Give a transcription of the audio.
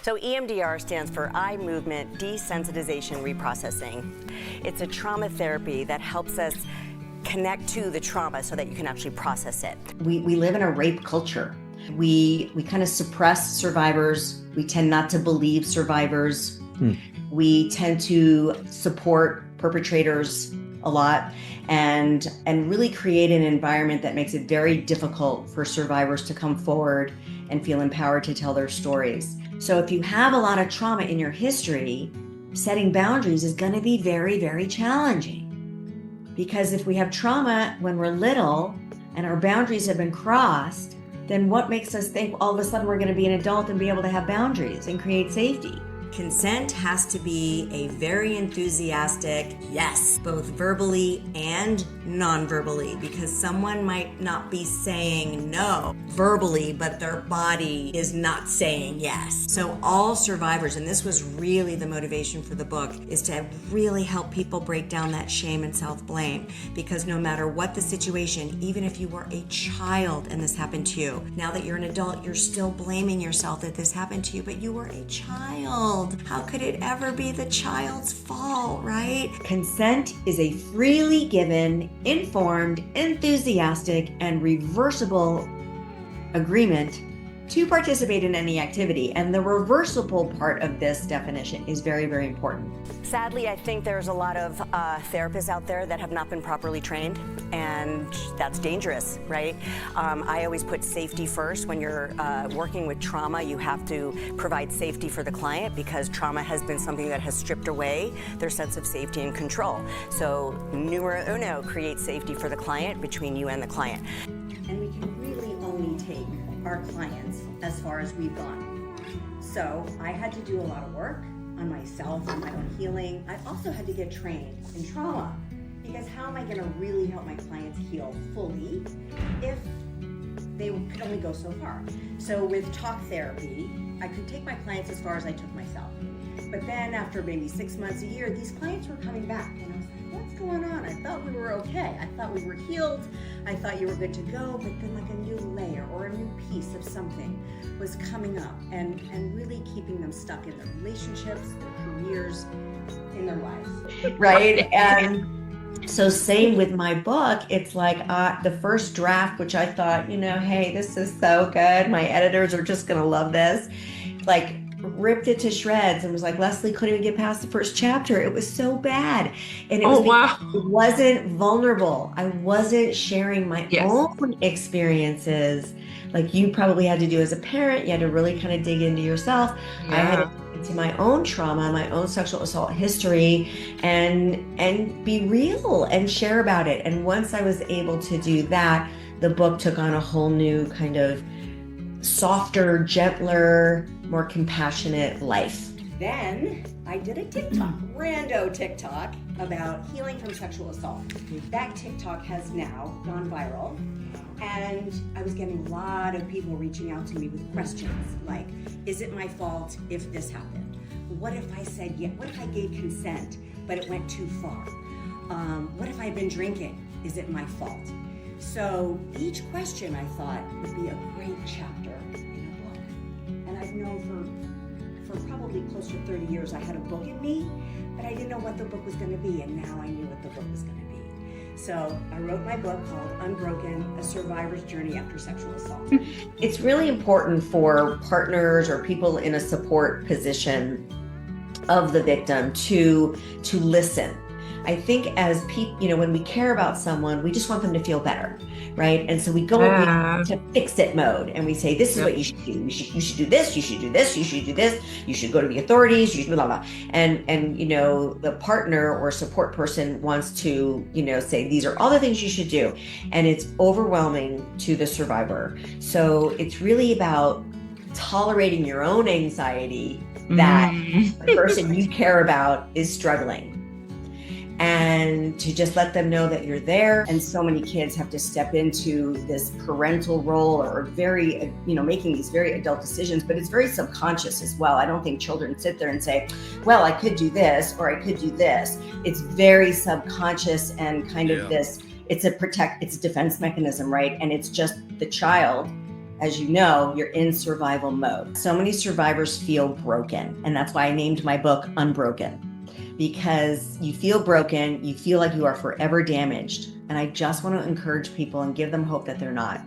So EMDR stands for Eye Movement Desensitization Reprocessing. It's a trauma therapy that helps us connect to the trauma so that you can actually process it. We live in a rape culture. We kind of suppress survivors. We tend not to believe survivors. We tend to support perpetrators a lot and really create an environment that makes it very difficult for survivors to come forward and feel empowered to tell their stories. So if you have a lot of trauma in your history, setting boundaries is going to be very, very challenging. Because if we have trauma when we're little and our boundaries have been crossed, then what makes us think all of a sudden we're going to be an adult and be able to have boundaries and create safety? Consent has to be a very enthusiastic yes, both verbally and non-verbally, because someone might not be saying no verbally, but their body is not saying yes. So all survivors, and this was really the motivation for the book, is to really help people break down that shame and self-blame, because no matter what the situation, even if you were a child and this happened to you, now that you're an adult, you're still blaming yourself that this happened to you, but you were a child. How could it ever be the child's fault, right? Consent is a freely given, informed, enthusiastic, and reversible agreement to participate in any activity. And the reversible part of this definition is very, very important. Sadly, I think there's a lot of therapists out there that have not been properly trained, and that's dangerous, right? I always put safety first. When you're working with trauma, you have to provide safety for the client, because trauma has been something that has stripped away their sense of safety and control. So numero uno, create safety for the client, between you and the client. And we can really only take our clients as far as we've gone. So I had to do a lot of work on myself, on my own healing. I also had to get trained in trauma, because how am I going to really help my clients heal fully if they could only go so far? So with talk therapy, I could take my clients as far as I took myself. But then after maybe 6 months, a year, these clients were coming back, and I was like, what's going on? I thought we were okay. I thought we were healed. I thought you were good to go, but then like a new layer or a new piece of something was coming up and really keeping them stuck in their relationships, their careers, in their lives. Right? And so same with my book. It's like the first draft, which I thought, hey, this is so good. My editors are just going to love this. Like, ripped it to shreds and was like, Lesley couldn't even get past the first chapter. It was so bad. And it it wasn't vulnerable. I wasn't sharing my own experiences like you probably had to do as a parent. You had to really kind of dig into yourself. I had to dig into my own trauma, my own sexual assault history, and be real and share about it. And once I was able to do that, the book took on a whole new kind of softer, gentler, more compassionate life. Then I did a TikTok, rando TikTok, about healing from sexual assault. That TikTok has now gone viral, and I was getting a lot of people reaching out to me with questions like, is it my fault if this happened? What if I said yes? What if I gave consent, but it went too far? What if I'd been drinking? Is it my fault? So each question I thought would be a great chapter in a book. And I've known for probably close to 30 years I had a book in me, but I didn't know what the book was going to be, and now I knew what the book was going to be. So I wrote my book called Unbroken, A Survivor's Journey After Sexual Assault. It's really important for partners or people in a support position of the victim to listen. I think as people, when we care about someone, we just want them to feel better, right? And so we go into fix-it mode, and we say, this is what you should do. You should do this, you should do this, you should do this, you should go to the authorities, you should blah, blah. And the partner or support person wants to, say, these are all the things you should do. And it's overwhelming to the survivor. So it's really about tolerating your own anxiety that the person you care about is struggling. And to just let them know that you're there. And so many kids have to step into this parental role or very, making these very adult decisions, but it's very subconscious as well. I don't think children sit there and say, well, I could do this or I could do this. It's very subconscious and kind of this, it's a defense mechanism, right? And it's just the child as you know, you're in survival mode. So many survivors feel broken. And that's why I named my book Unbroken, because you feel broken, you feel like you are forever damaged. And I just want to encourage people and give them hope that they're not.